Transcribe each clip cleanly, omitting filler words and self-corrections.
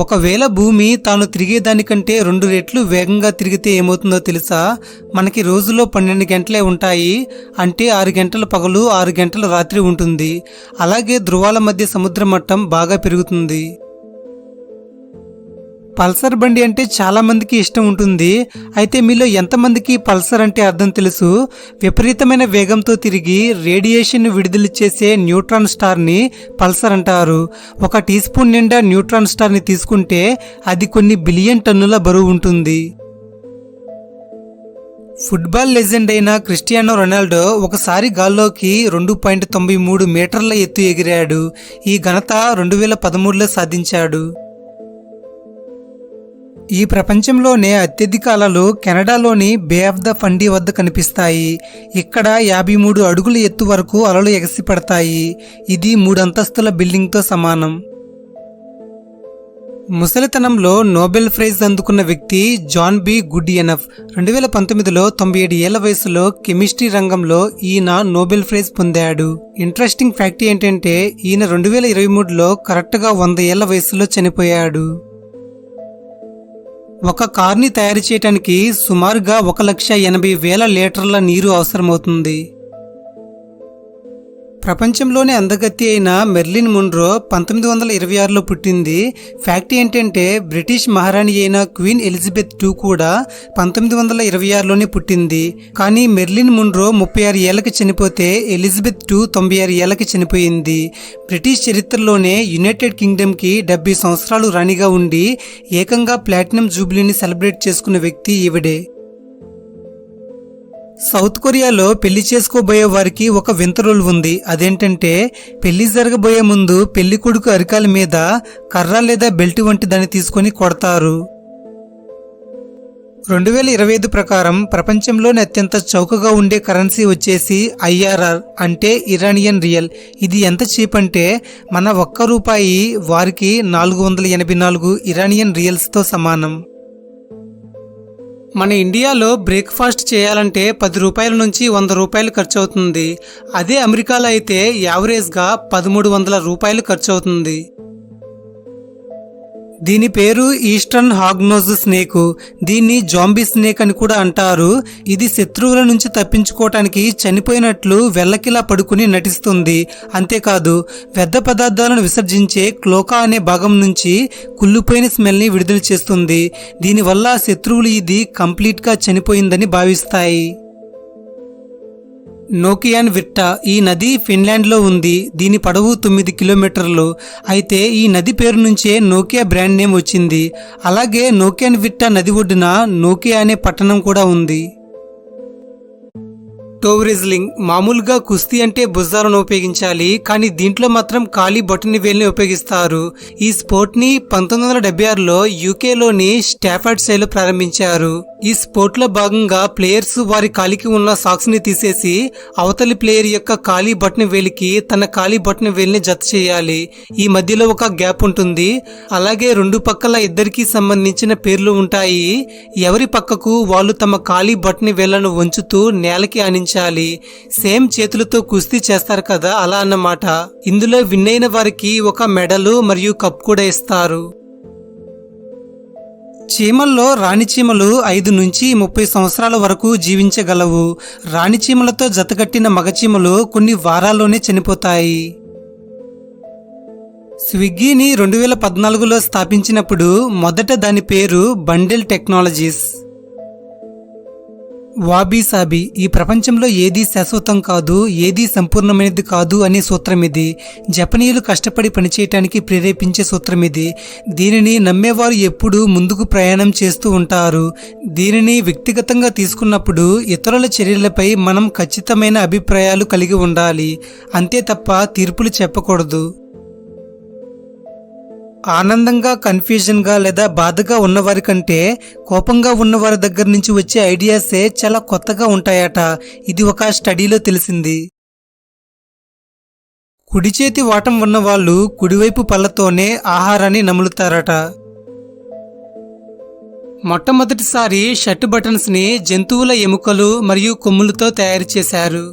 ఒకవేళ భూమి తాను తిరిగేదానికంటే 2 రెట్లు వేగంగా తిరిగితే ఏమవుతుందో తెలుసా? మనకి రోజులో 12 గంటలే ఉంటాయి. అంటే 6 గంటలు పగలు, 6 గంటలు రాత్రి ఉంటుంది. అలాగే ధృవాల మధ్య సముద్ర మట్టం బాగా పెరుగుతుంది. పల్సర్ బండి అంటే చాలా మందికి ఇష్టం ఉంటుంది. అయితే మీలో ఎంతమందికి పల్సర్ అంటే అర్థం తెలుసు? విపరీతమైన వేగంతో తిరిగి రేడియేషన్ విడుదల చేసే న్యూట్రాన్ స్టార్ని పల్సర్ అంటారు. 1 టీ స్పూన్ నిండా న్యూట్రాన్ స్టార్ని తీసుకుంటే అది కొన్ని బిలియన్ టన్నుల బరువు ఉంటుంది. ఫుట్బాల్ లెజెండ్ అయిన క్రిస్టియానో రొనాల్డో ఒకసారి గాల్లోకి 2.93 మీటర్ల ఎత్తు ఎగిరాడు. ఈ ఘనత 2013లో సాధించాడు. ఈ ప్రపంచంలోనే అత్యధిక అలలు కెనడాలోని బే ఆఫ్ ద ఫండీ వద్ద కనిపిస్తాయి. ఇక్కడ 53 అడుగుల ఎత్తు వరకు అలలు ఎగసిపడతాయి. ఇది 3 అంతస్తుల బిల్డింగ్తో సమానం. ముసలితనంలో నోబెల్ ప్రైజ్ అందుకున్న వ్యక్తి జాన్ బి గుడ్యనఫ్. 2019లో 97 ఏళ్ల వయసులో కెమిస్ట్రీ రంగంలో ఈయన నోబెల్ ప్రైజ్ పొందాడు. ఇంట్రెస్టింగ్ ఫ్యాక్ట్ ఏంటంటే ఈయన 2023లో కరెక్ట్గా 100 ఏళ్ల వయసులో చనిపోయాడు. ఒక కార్ని తయారు చేయడానికి సుమారుగా 1,80,000 లీటర్ల నీరు అవసరమవుతుంది. ప్రపంచంలోనే అందగత్తి అయిన మెర్లిన్ మొన్రో 1926లో పుట్టింది. ఫ్యాక్ట్ ఏంటంటే బ్రిటిష్ మహారాణి అయిన క్వీన్ ఎలిజబెత్ II కూడా 1926లోనే పుట్టింది. కానీ మెర్లిన్ మొన్రో 36 ఏళ్లకి చనిపోతే ఎలిజబెత్ II 96 ఏళ్లకి చనిపోయింది. బ్రిటిష్ చరిత్రలోనే యునైటెడ్ కింగ్డమ్కి 70 సంవత్సరాలు రాణిగా ఉండి ఏకంగా ప్లాటినం జూబ్లీని సెలబ్రేట్ చేసుకున్న వ్యక్తి ఈవిడే. సౌత్ కొరియాలో పెళ్లి చేసుకోబోయే వారికి ఒక వింత రూల్ ఉంది. అదేంటంటే పెళ్లి జరగబోయే ముందు పెళ్లి కొడుకు అరికాల మీద కర్ర లేదా బెల్ట్ వంటి దాన్ని తీసుకొని కొడతారు. 2025 ప్రకారం ప్రపంచంలోని అత్యంత చౌకగా ఉండే కరెన్సీ వచ్చేసి IRR అంటే ఇరానియన్ రియల్. ఇది ఎంత చీప్ అంటే మన ₹1 వారికి 484 ఇరానియన్ రియల్స్తో సమానం. మన ఇండియాలో బ్రేక్ఫాస్ట్ చేయాలంటే ₹10 నుంచి ₹100 ఖర్చు అవుతుంది. అదే అమెరికాలో అయితే యావరేజ్గా ₹1,300 ఖర్చు అవుతుంది. దీని పేరు ఈస్టర్న్ హాగ్నోజ్ స్నేక్. దీన్ని జాంబీ స్నేక్ అని కూడా అంటారు. ఇది శత్రువుల నుంచి తప్పించుకోవటానికి చనిపోయినట్లు వెల్లకిలా పడుకుని నటిస్తుంది. అంతేకాదు వ్యర్థ పదార్థాలను విసర్జించే క్లోకా అనే భాగం నుంచి కుళ్ళిపోయిన స్మెల్ని విడుదల చేస్తుంది. దీనివల్ల శత్రువులు ఇది కంప్లీట్గా చనిపోయిందని భావిస్తాయి. నోకియాన్ విట్టా ఈ నది ఫిన్లాండ్లో ఉంది. దీని పొడవు 9 కిలోమీటర్లు. అయితే ఈ నది పేరు నుంచే నోకియా బ్రాండ్ నేమ్ వచ్చింది. అలాగే నోకియాన్ విట్టా నది ఒడ్డున నోకియా అనే పట్టణం కూడా ఉంది. టో రెజ్లింగ్ మామూలుగా కుస్తీ అంటే భుజాలను ఉపయోగించాలి, కానీ దీంట్లో మాత్రం కాలి బొటని వేలుని ఉపయోగిస్తారు. ఈ స్పోర్ట్ ని 1976లో యూకేలోని స్టాఫర్డ్ షైర్లో ప్రారంభించారు. ఈ స్పోర్ట్ లో భాగంగా ప్లేయర్స్ వారి కాలికి ఉన్న సాక్స్ ని తీసేసి అవతలి ప్లేయర్ యొక్క కాలి బొటని వేలికి తన కాలి బొటని వేలిని జత చేయాలి. ఈ మధ్యలో ఒక గ్యాప్ ఉంటుంది. అలాగే 2 పక్కల ఇద్దరికి సంబంధించిన పేర్లు ఉంటాయి. ఎవరి పక్కకు వాళ్ళు తమ కాలి బొటని వేళ్లను వంచుతూ నేలకి ఆనించాలి. సేమ్ చేతులతో కుస్తీ చేస్తారు కదా, అలా అన్నమాట. ఇందులో విన్ అయిన వారికి ఒక మెడలు మరియు కప్ కూడా ఇస్తారు. చీమల్లో రాణి చీమలు 5 నుంచి 30 సంవత్సరాల వరకు జీవించగలవు. రాణి చీమలతో జతకట్టిన మగ చీమలు కొన్ని వారాల్లోనే చనిపోతాయి. స్విగ్గీని 2014లో స్థాపించినప్పుడు మొదట దాని పేరు బండెల్ టెక్నాలజీస్. వాబీ సాబీ ఈ ప్రపంచంలో ఏదీ శాశ్వతం కాదు, ఏదీ సంపూర్ణమైనది కాదు అనే సూత్రం ఇది. జపనీయులు కష్టపడి పనిచేయటానికి ప్రేరేపించే సూత్రం ఇది. దీనిని నమ్మేవారు ఎప్పుడూ ముందుకు ప్రయాణం చేస్తూ ఉంటారు. దీనిని వ్యక్తిగతంగా తీసుకున్నప్పుడు ఇతరుల చర్యలపై మనం ఖచ్చితమైన అభిప్రాయాలు కలిగి ఉండాలి. అంతే తప్ప తీర్పులు చెప్పకూడదు. ఆనందంగా, కన్ఫ్యూజన్గా లేదా బాధగా ఉన్నవారి కంటే కోపంగా ఉన్నవారి దగ్గర నుంచి వచ్చే ఐడియాసే చాలా కొత్తగా ఉంటాయట. ఇది ఒక స్టడీలో తెలిసింది. కుడి చేతి వాటం ఉన్నవాళ్ళు కుడివైపు పళ్ళతోనే ఆహారాన్ని నములుతారట. మొట్టమొదటిసారి షర్ట్ బటన్స్ని జంతువుల ఎముకలు మరియు కొమ్ములతో తయారు చేశారు.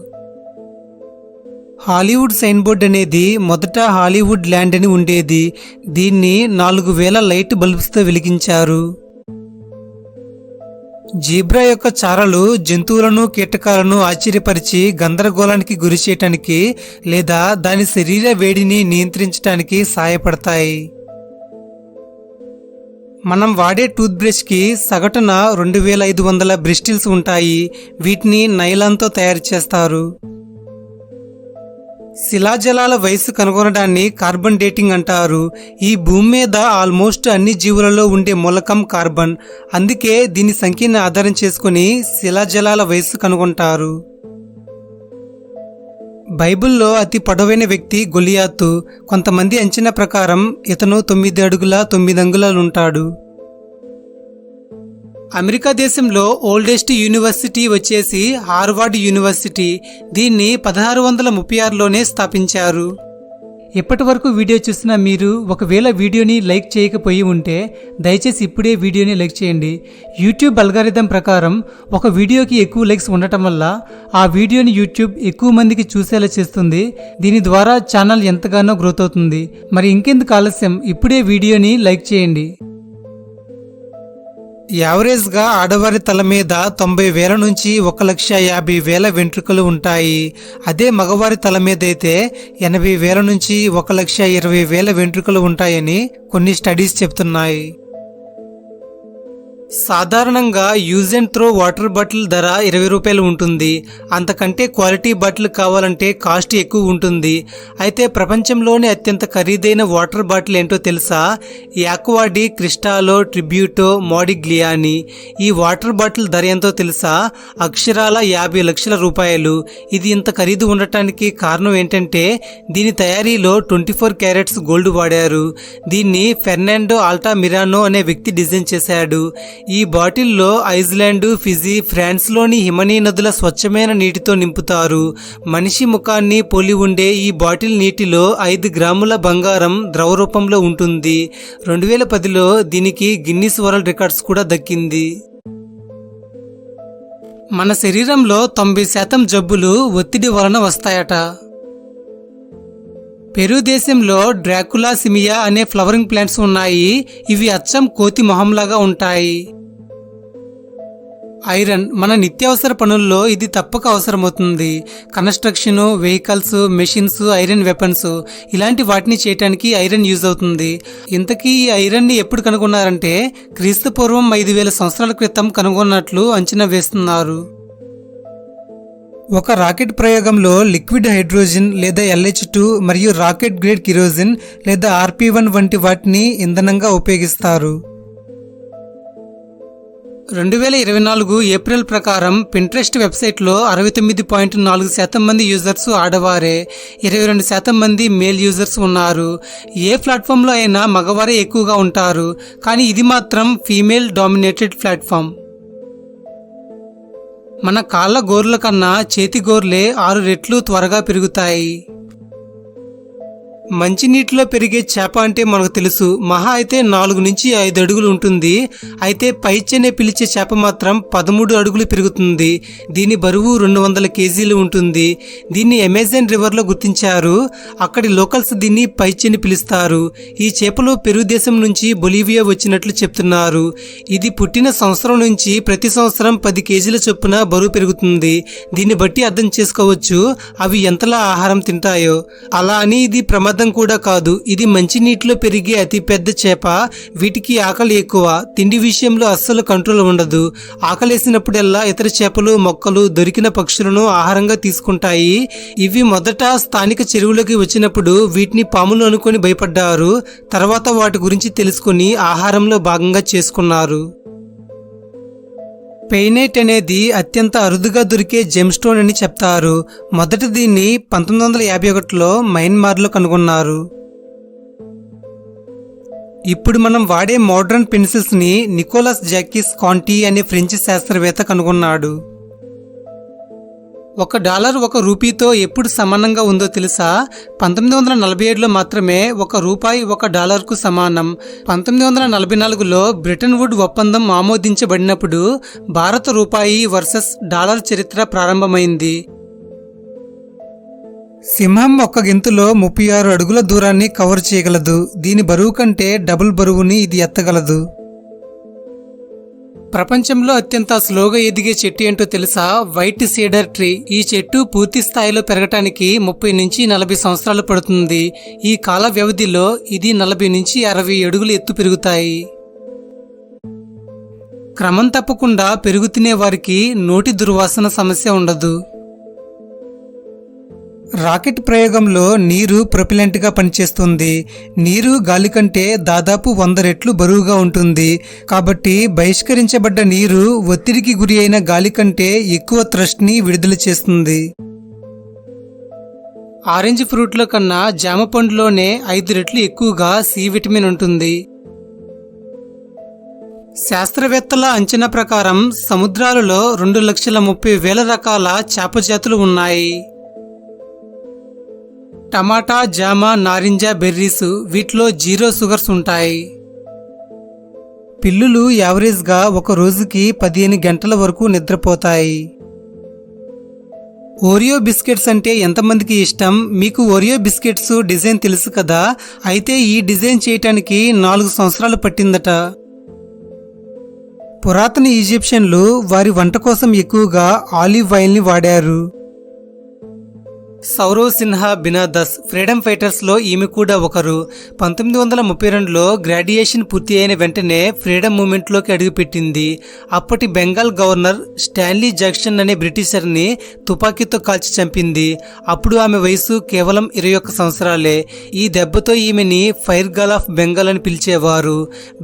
హాలీవుడ్ సైన్ బోర్డ్ అనేది మొదట హాలీవుడ్ ల్యాండ్ అని ఉండేది. దీన్ని 4000 లైట్ బల్బ్స్తో వెలిగించారు. జీబ్రా యొక్క చారలు జంతువులను, కీటకాలను ఆశ్చర్యపరిచి గందరగోళానికి గురి చేయటానికి లేదా దాని శరీర వేడిని నియంత్రించడానికి సహాయపడతాయి. మనం వాడే టూత్ బ్రష్కి సగటున 2500 బ్రిస్టిల్స్ ఉంటాయి. వీటిని నైలాన్తో తయారు చేస్తారు. శిలాజలాల వయసు కనుగొనడాన్ని కార్బన్ డేటింగ్ అంటారు. ఈ భూమి మీద ఆల్మోస్ట్ అన్ని జీవులలో ఉండే మూలకం కార్బన్. అందుకే దీని సంఖ్యను ఆధారం చేసుకుని శిలాజలాల వయసు కనుగొంటారు. బైబిల్లో అతి పొడవైన వ్యక్తి గొలియాతు. కొంతమంది అంచనా ప్రకారం ఇతను 9 అడుగుల 9 అంగుళాలు ఉంటాడు. అమెరికా దేశంలో ఓల్డెస్ట్ యూనివర్సిటీ వచ్చేసి హార్వర్డ్ యూనివర్సిటీ. దీన్ని 1636లోనే స్థాపించారు. ఇప్పటి వరకు వీడియో చూసిన మీరు ఒకవేళ వీడియోని లైక్ చేయకపోయి ఉంటే దయచేసి ఇప్పుడే వీడియోని లైక్ చేయండి. యూట్యూబ్ అల్గారిథం ప్రకారం ఒక వీడియోకి ఎక్కువ లైక్స్ ఉండటం వల్ల ఆ వీడియోని యూట్యూబ్ ఎక్కువ మందికి చూసేలా చేస్తుంది. దీని ద్వారా ఛానల్ ఎంతగానో గ్రోత్ అవుతుంది. మరి ఇంకెందుకు ఆలస్యం, ఇప్పుడే వీడియోని లైక్ చేయండి. యావరేజ్గా ఆడవారి తల మీద 90,000 నుంచి 1,50,000 వెంట్రుకలు ఉంటాయి. అదే మగవారి తల మీద అయితే 80,000 నుంచి 1,20,000 వెంట్రుకలు ఉంటాయని కొన్ని స్టడీస్ చెప్తున్నాయి. సాధారణంగా use and throw water bottle ధర 20 రూపాయలు ఉంటుంది. అంతకంటే క్వాలిటీ బాటిల్ కావాలంటే కాస్ట్ ఎక్కువ ఉంటుంది. అయితే ప్రపంచంలోనే అత్యంత ఖరీదైన వాటర్ బాటిల్ ఏంటో తెలుసా? యాక్వాడి క్రిస్టాలో ట్రిబ్యూటో మోడిగ్లియాని. ఈ వాటర్ బాటిల్ ధర ఎంతో తెలుసా? అక్షరాల 50 లక్షల రూపాయలు. ఇది ఇంత ఖరీదు ఉండటానికి కారణం ఏంటంటే దీని తయారీలో 24 క్యారెట్స్ గోల్డ్ వాడారు. దీన్ని ఫెర్నాండో ఆల్టా మిరానో అనే వ్యక్తి డిజైన్ చేశాడు. ఈ బాటిల్లో ఐస్లాండ్, ఫిజీ, ఫ్రాన్స్లోని హిమనీయ నదుల స్వచ్ఛమైన నీటితో నింపుతారు. మనిషి ముఖాన్ని పోలి ఉండే ఈ బాటిల్ నీటిలో 5 గ్రాముల బంగారం ద్రవ రూపంలో ఉంటుంది. 2010లో దీనికి గిన్నిస్ వరల్డ్ రికార్డ్స్ కూడా దక్కింది. మన శరీరంలో 90% జబ్బులు ఒత్తిడి వలన వస్తాయట. పెరు దేశంలో డ్రాకులా సిమియా అనే ఫ్లవరింగ్ ప్లాంట్స్ ఉన్నాయి. ఇవి అచ్చం కోతి మొహంలాగా ఉంటాయి. ఐరన్ మన నిత్యావసర పనుల్లో ఇది తప్పక అవసరమవుతుంది. Construction, vehicles, machines, iron weapons ఇలాంటి వాటిని చేయడానికి ఐరన్ యూజ్ అవుతుంది. ఇంతకీ ఈ ఐరన్ని ఎప్పుడు కనుగొన్నారంటే క్రీస్తు పూర్వం 5,000 సంవత్సరాల క్రితం కనుగొన్నట్లు అంచనా వేస్తున్నారు. ఒక రాకెట్ ప్రయోగంలో లిక్విడ్ హైడ్రోజన్ లేదా LH2 మరియు రాకెట్ గ్రేడ్ కిరోసిన్ లేదా RP1 వంటి వాటిని ఇంధనంగా ఉపయోగిస్తారు. 2024 ఏప్రిల్ ప్రకారం పింట్రెస్ట్ వెబ్సైట్లో 69.4% మంది యూజర్స్ ఆడవారే, 22% మంది మేల్ యూజర్స్ ఉన్నారు. ఏ ప్లాట్ఫామ్లో అయినా మగవారే ఎక్కువగా ఉంటారు, కానీ ఇది మాత్రం ఫీమేల్ డామినేటెడ్ ప్లాట్ఫామ్. మన కాళ్ళ గోర్ల కన్నా చేతి గోర్లే 6 రెట్లు త్వరగా పెరుగుతాయి. మంచినీటిలో పెరిగే చేప అంటే మనకు తెలుసు, మహా అయితే 4 నుంచి 5 అడుగులు ఉంటుంది. అయితే పైచెనే పిలిచే చేప మాత్రం 13 అడుగులు పెరుగుతుంది. దీని బరువు 200 కేజీలు ఉంటుంది. దీన్ని అమెజాన్ రివర్లో గుర్తించారు. అక్కడి లోకల్స్ దీన్ని పైచెని పిలుస్తారు. ఈ చేపలు పెరు దేశం నుంచి బొలీవియా వచ్చినట్లు చెప్తున్నారు. ఇది పుట్టిన సంవత్సరం నుంచి ప్రతి సంవత్సరం 10 కేజీల చొప్పున బరువు పెరుగుతుంది. దీన్ని బట్టి అర్థం చేసుకోవచ్చు అవి ఎంతలా ఆహారం తింటాయో. అలా అని ఇది ప్రమాదం కూడా కాదు. ఇది మంచినీటిలో పెరిగే అతి పెద్ద చేప. వీటికి ఆకలి ఎక్కువ. తిండి విషయంలో అస్సలు కంట్రోల్ ఉండదు. ఆకలేసినప్పుడల్లా ఇతర చేపలు, మొక్కలు, దొరికిన పక్షులను ఆహారంగా తీసుకుంటాయి. ఇవి మొదట స్థానిక చెరువులోకి వచ్చినప్పుడు వీటిని పాములు అనుకొని భయపడ్డారు. తర్వాత వాటి గురించి తెలుసుకుని ఆహారంలో భాగంగా చేసుకున్నారు. పెయినైట్ అనేది అత్యంత అరుదుగా దొరికే జెమ్ స్టోన్ అని చెప్తారు. మొదట దీన్ని 1951లో మయన్మార్లో కనుగొన్నారు. ఇప్పుడు మనం వాడే మోడర్న్ పెన్సిల్స్ని నికోలస్ జాకిస్ కాంటీ అనే ఫ్రెంచ్ శాస్త్రవేత్త కనుగొన్నాడు. $1 1 రూపీతో ఎప్పుడు సమానంగా ఉందో తెలుసా? 1947లో మాత్రమే $1 $1కు సమానం. 1944లో బ్రిటన్ వుడ్ ఒప్పందం ఆమోదించబడినప్పుడు భారత రూపాయి వర్సెస్ డాలర్ చరిత్ర ప్రారంభమైంది. సింహం ఒక్క గెంతులో 36 అడుగుల దూరాన్ని కవర్ చేయగలదు. దీని బరువు కంటే డబుల్ బరువుని ఇది ఎత్తగలదు. ప్రపంచంలో అత్యంత స్లోగా ఎదిగే చెట్టు ఏంటో తెలుసా? White seeder tree. ఈ చెట్టు పూర్తి స్థాయిలో పెరగటానికి 30 నుంచి 40 సంవత్సరాలు పడుతుంది. ఈ కాల వ్యవధిలో ఇది 40 నుంచి 60 అడుగులు ఎత్తు పెరుగుతాయి. క్రమం తప్పకుండా పెరుగు తినే వారికి నోటి దుర్వాసన సమస్య ఉండదు. రాకెట్ ప్రయోగంలో నీరు ప్రొపెలెంట్గా పనిచేస్తుంది. నీరు గాలి కంటే దాదాపు 100 రెట్లు బరువుగా ఉంటుంది. కాబట్టి బహిష్కరించబడ్డ నీరు ఒత్తిడికి గురి అయిన గాలి కంటే ఎక్కువ థ్రస్ట్ని విడుదల చేస్తుంది. ఆరెంజ్ ఫ్రూట్లో కన్నా జామ పండులోనే 5 రెట్లు ఎక్కువగా సి విటమిన్ ఉంటుంది. శాస్త్రవేత్తల అంచనా ప్రకారం సముద్రాలలో 2,30,000 రకాల చేప జాతులు ఉన్నాయి. టమాటా, జామ, నారింజ, బెర్రీస్ వీటిలో 0 షుగర్స్ ఉంటాయి. పిల్లులు యావరేజ్గా ఒక రోజుకి 15 గంటల వరకు నిద్రపోతాయి. ఓరియో బిస్కెట్స్ అంటే ఎంతమందికి ఇష్టం? మీకు ఓరియో బిస్కెట్స్ డిజైన్ తెలుసు కదా? అయితే ఈ డిజైన్ చేయటానికి 4 సంవత్సరాలు పట్టిందట. పురాతన ఈజిప్షియన్లు వారి వంట కోసం ఎక్కువగా ఆలివ్ ఆయిల్ని వాడారు. సౌరవ్ సిన్హా బినాదస్ ఫ్రీడమ్ ఫైటర్స్లో ఈమె కూడా ఒకరు. 1932లో గ్రాడ్యుయేషన్ పూర్తి అయిన వెంటనే ఫ్రీడమ్ మూవ్మెంట్లోకి అడుగుపెట్టింది. అప్పటి బెంగాల్ గవర్నర్ స్టాన్లీ జాక్సన్ అనే బ్రిటిషర్ని తుపాకీతో కాల్చి చంపింది. అప్పుడు ఆమె వయసు కేవలం 21 సంవత్సరాలే. ఈ దెబ్బతో ఈమెని ఫైర్ గర్ల్ ఆఫ్ బెంగాల్ అని పిలిచేవారు.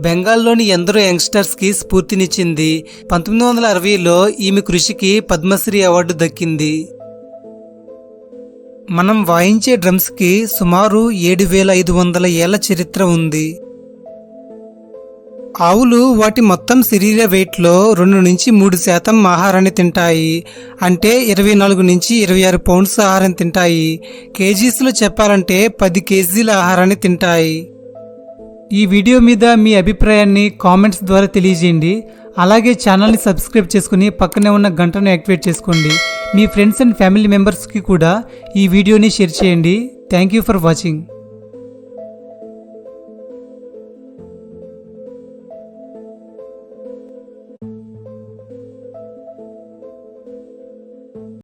బెంగాల్లోని ఎందరో యంగ్స్టర్స్కి స్ఫూర్తినిచ్చింది. 1960లో ఈమె కృషికి పద్మశ్రీ అవార్డు దక్కింది. మనం వాయించే డ్రమ్స్కి సుమారు 7,500 ఏళ్ల చరిత్ర ఉంది. ఆవులు వాటి మొత్తం శరీర వెయిట్లో 2 నుంచి 3% ఆహారాన్ని తింటాయి. అంటే 24 నుంచి 26 పౌండ్స్ ఆహారం తింటాయి. కేజీస్లో చెప్పాలంటే 10 కేజీల ఆహారాన్ని తింటాయి. ఈ వీడియో మీద మీ అభిప్రాయాన్ని కామెంట్స్ ద్వారా తెలియజేయండి. అలాగే ఛానల్ని సబ్స్క్రైబ్ చేసుకుని పక్కనే ఉన్న గంటను యాక్టివేట్ చేసుకోండి. మీ ఫ్రెండ్స్ అండ్ ఫ్యామిలీ మెంబర్స్కి కూడా ఈ వీడియోని షేర్ చేయండి. Thank you for watching.